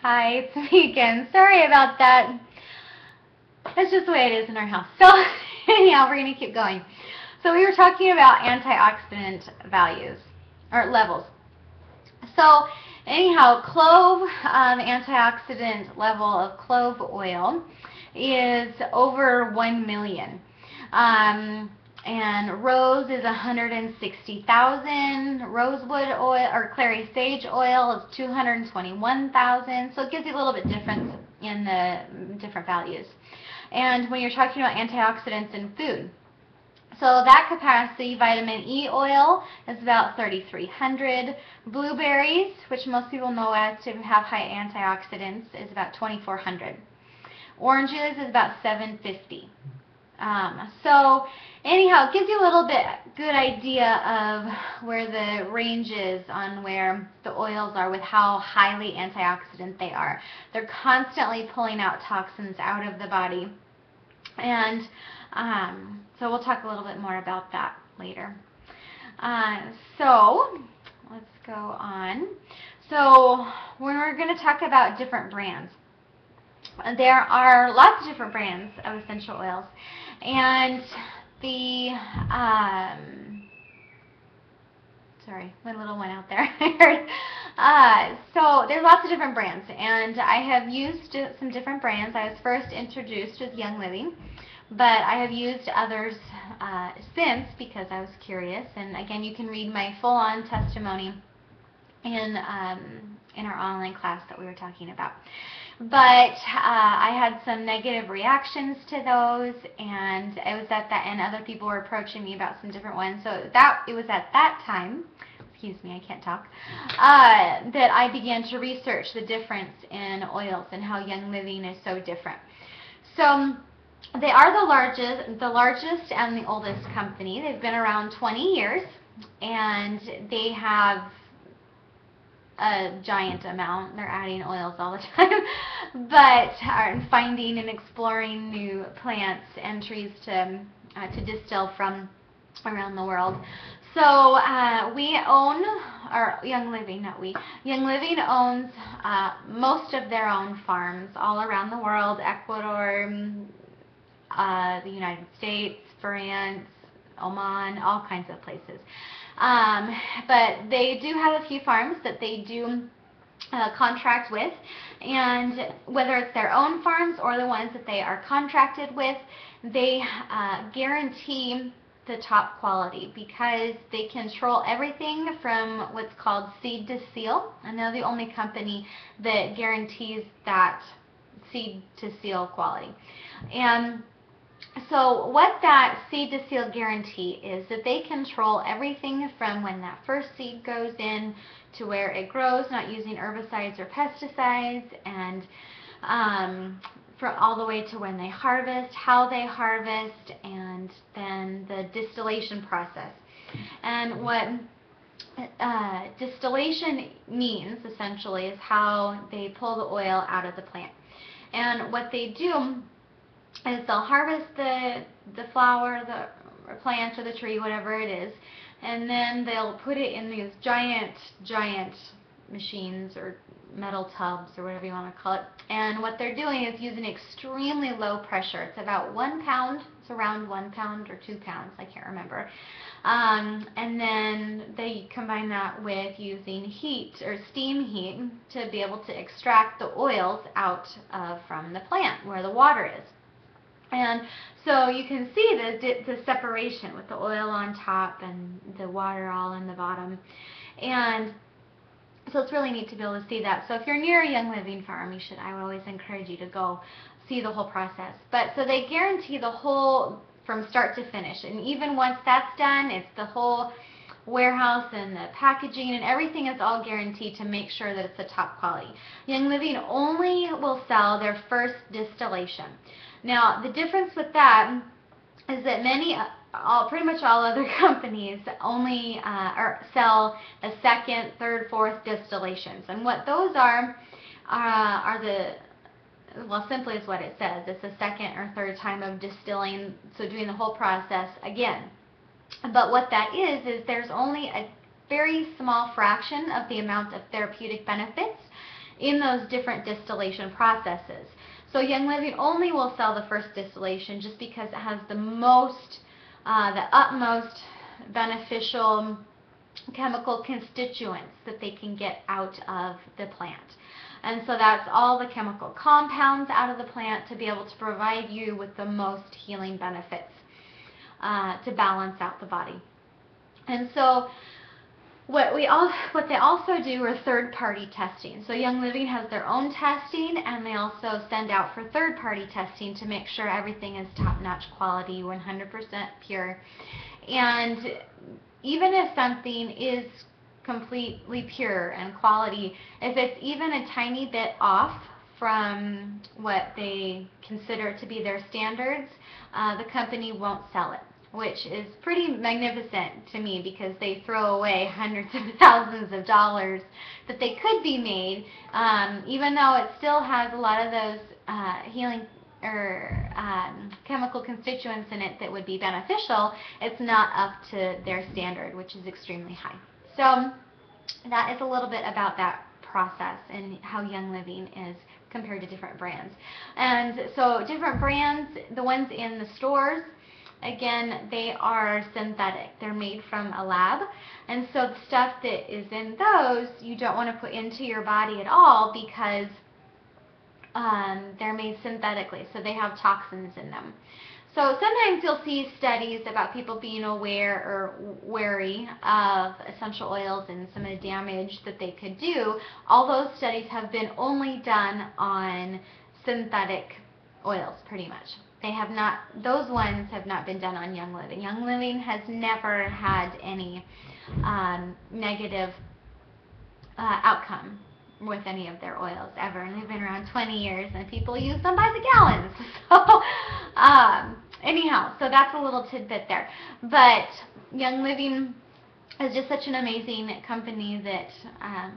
Hi, it's me again. Sorry about that. That's just the way it is in our house. So anyhow, we're going to keep going. So we were talking about antioxidant values, or levels. So anyhow, clove, antioxidant level of clove oil is over 1 million. And rose is 160,000. Rosewood oil or clary sage oil is 221,000. So it gives you a little bit difference in the different values. And when you're talking about antioxidants in food, so that capacity, vitamin E oil is about 3,300. Blueberries, which most people know as to have high antioxidants, is about 2,400. Oranges is about 750. So anyhow, it gives you a little bit good idea of where the range is on where the oils are with how highly antioxidant they are. They're constantly pulling out toxins out of the body. And so we'll talk a little bit more about that later. So let's go on. So when we're going to talk about different brands, there are lots of different brands of essential oils, and the sorry, my little one out there. So there's lots of different brands, and I have used some different brands. I was first introduced with Young Living, but I have used others since because I was curious. And again, you can read my full-on testimony in our online class that we were talking about. But I had some negative reactions to those, and it was at that, and other people were approaching me about some different ones. So it was at that time, excuse me, I can't talk, that I began to research the difference in oils and how Young Living is so different. So they are the largest and the oldest company. They've been around 20 years, and they have a giant amount. They're adding oils all the time, but are finding and exploring new plants and trees to distill from around the world. So we own, or Young Living, not we, Young Living owns most of their own farms all around the world: Ecuador, the United States, France, Oman, all kinds of places. But they do have a few farms that they do contract with, and whether it's their own farms or the ones that they are contracted with, they guarantee the top quality because they control everything from what's called seed to seal, and they're the only company that guarantees that seed to seal quality. And so what that seed to seal guarantee is that they control everything from when that first seed goes in to where it grows, not using herbicides or pesticides, and all the way to when they harvest, how they harvest, and then the distillation process. And what distillation means essentially is how they pull the oil out of the plant. And what they do is they'll harvest the flower, the plant, or the tree, whatever it is, and then they'll put it in these giant machines or metal tubs or whatever you want to call it. And what they're doing is using extremely low pressure. It's about 1 pound. It's around 1 pound or 2 pounds. I can't remember. And then they combine that with using heat or steam heat to be able to extract the oils out from the plant where the water is. And so you can see the separation with the oil on top and the water all in the bottom. And so it's really neat to be able to see that. So if you're near a Young Living farm, I would always encourage you to go see the whole process. But so they guarantee the whole from start to finish. And even once that's done, it's the whole warehouse and the packaging and everything is all guaranteed to make sure that it's the top quality. Young Living only will sell their first distillation. Now, the difference with that is that pretty much all other companies only sell the second, third, fourth distillations. And what those are well, simply is what it says. It's the second or third time of distilling, so doing the whole process again. But what that is there's only a very small fraction of the amount of therapeutic benefits in those different distillation processes. So Young Living only will sell the first distillation just because it has the utmost beneficial chemical constituents that they can get out of the plant. And so that's all the chemical compounds out of the plant to be able to provide you with the most healing benefits to balance out the body. And so what they also do are third-party testing. So Young Living has their own testing, and they also send out for third-party testing to make sure everything is top-notch quality, 100% pure. And even if something is completely pure and quality, if it's even a tiny bit off from what they consider to be their standards, the company won't sell it, which is pretty magnificent to me, because they throw away hundreds of thousands of dollars that they could be made, even though it still has a lot of those healing or chemical constituents in it that would be beneficial. It's not up to their standard, which is extremely high. So that is a little bit about that process and how Young Living is compared to different brands. And so different brands, the ones in the stores, again, they are synthetic. They're made from a lab. And so the stuff that is in those, you don't want to put into your body at all, because they're made synthetically, so they have toxins in them. So sometimes you'll see studies about people being aware or wary of essential oils and some of the damage that they could do. All those studies have been only done on synthetic oils, pretty much. They have not, those ones have not been done on Young Living. Young Living has never had any negative outcome with any of their oils ever, and they've been around 20 years, and people use them by the gallons. So anyhow, so that's a little tidbit there. But Young Living is just such an amazing company that I've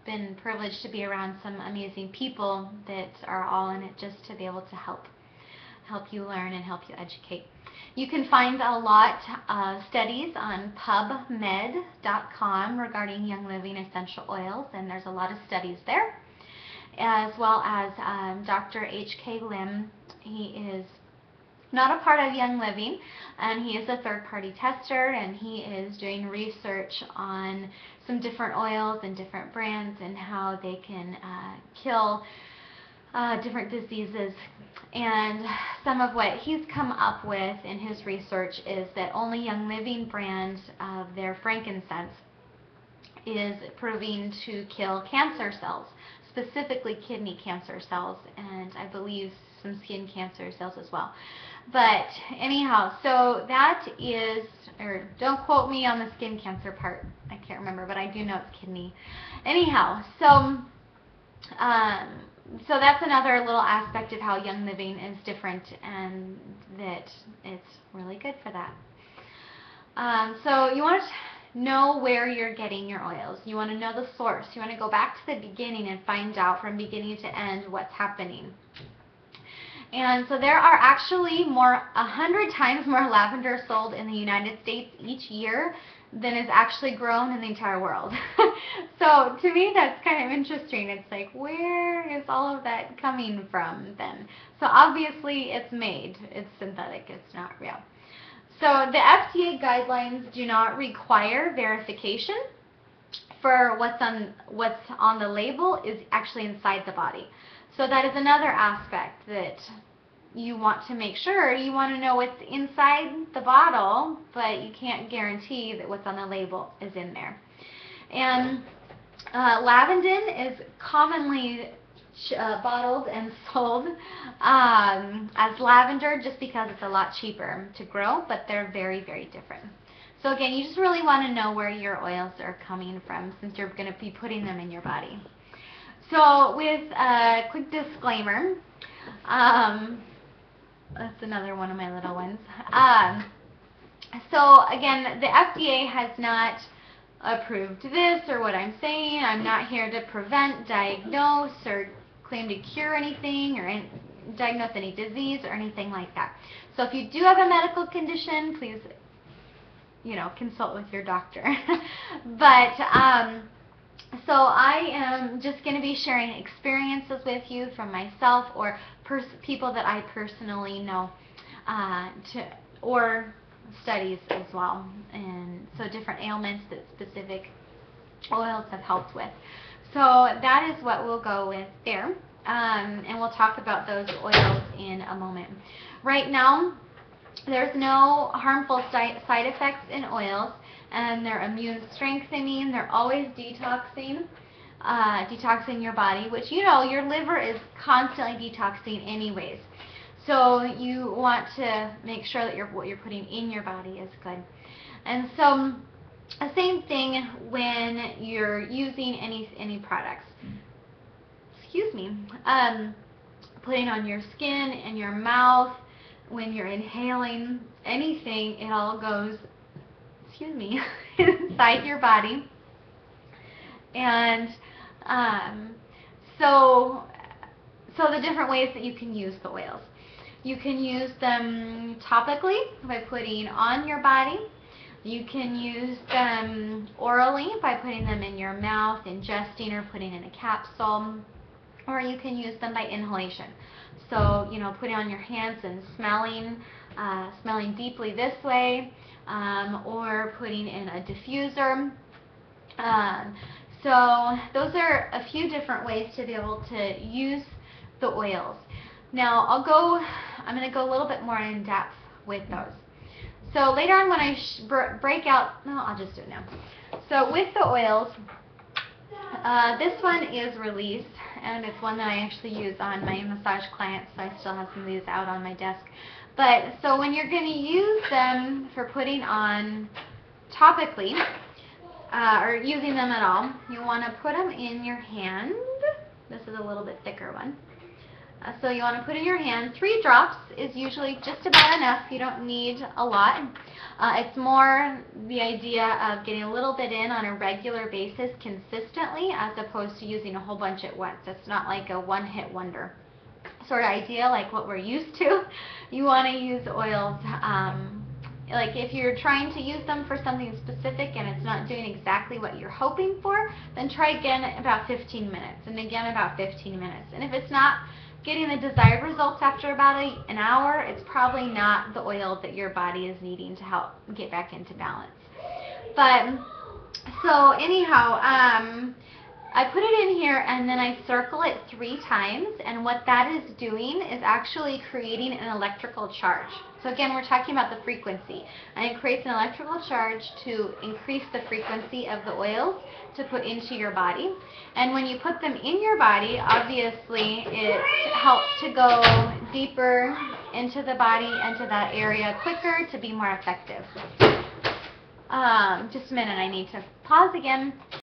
been privileged to be around some amazing people that are all in it just to be able to help you learn and help you educate. You can find a lot of studies on PubMed.com regarding Young Living essential oils, and there's a lot of studies there, as well as Dr. H.K. Lim. He is not a part of Young Living, and he is a third-party tester, and he is doing research on some different oils and different brands and how they can kill different diseases. And some of what he's come up with in his research is that only Young Living brand of their frankincense is proving to kill cancer cells, specifically kidney cancer cells, and I believe some skin cancer cells as well. But anyhow, so that is, or don't quote me on the skin cancer part, I can't remember, but I do know it's kidney. Anyhow, so so that's another little aspect of how Young Living is different, and that it's really good for that. So you want to know where you're getting your oils. You want to know the source. You want to go back to the beginning and find out from beginning to end what's happening. And so there are actually 100 times more lavender sold in the United States each year than is actually grown in the entire world. So to me that's kind of interesting. It's like, where is all of that coming from then? So obviously it's made. It's synthetic. It's not real. So the FDA guidelines do not require verification for what's on the label is actually inside the body. So that is another aspect that you want to make sure. You want to know what's inside the bottle, but you can't guarantee that what's on the label is in there. And lavandin is commonly bottled and sold as lavender just because it's a lot cheaper to grow, but they're very, very different. So again, you just really want to know where your oils are coming from, since you're going to be putting them in your body. So with a quick disclaimer, that's another one of my little ones. So again, the FDA has not approved this or what I'm saying. I'm not here to prevent, diagnose, or claim to cure anything or diagnose any disease or anything like that. So if you do have a medical condition, please, consult with your doctor. But So I am just going to be sharing experiences with you from myself or people that I personally know, or studies as well, and so different ailments that specific oils have helped with. So that is what we'll go with there, and we'll talk about those oils in a moment. Right now, there's no harmful side effects in oils, and they're immune strengthening. They're always detoxing, detoxing your body, which you know your liver is constantly detoxing anyways. So you want to make sure that what you're putting in your body is good. And so the same thing when you're using any products. Excuse me. Putting on your skin and your mouth, when you're inhaling anything, it all goes, excuse me, inside your body. And so the different ways that you can use the oils. You can use them topically by putting on your body. You can use them orally by putting them in your mouth, ingesting, or putting in a capsule. Or you can use them by inhalation. So, you know, putting on your hands and smelling deeply this way, or putting in a diffuser. So those are a few different ways to be able to use the oils. Now I'm going to go a little bit more in depth with those. So later on when I break out, no, I'll just do it now. So with the oils, this one is Release, and it's one that I actually use on my massage clients, so I still have some of these out on my desk. But so when you're going to use them for putting on topically, or using them at all, you want to put them in your hand. This is a little bit thicker one. So you want to put in your hand. 3 drops is usually just about enough. You don't need a lot. It's more the idea of getting a little bit in on a regular basis consistently, as opposed to using a whole bunch at once. It's not like a one-hit wonder sort of idea like what we're used to. You want to use oils, like if you're trying to use them for something specific and it's not doing exactly what you're hoping for, then try again about 15 minutes, and again about 15 minutes. And if it's not getting the desired results after about an hour, it's probably not the oil that your body is needing to help get back into balance. But so anyhow, I put it in here and then I circle it 3 times, and what that is doing is actually creating an electrical charge. So again, we're talking about the frequency, and it creates an electrical charge to increase the frequency of the oils to put into your body. And when you put them in your body, obviously it helps to go deeper into the body, into that area quicker, to be more effective. Just a minute, I need to pause again.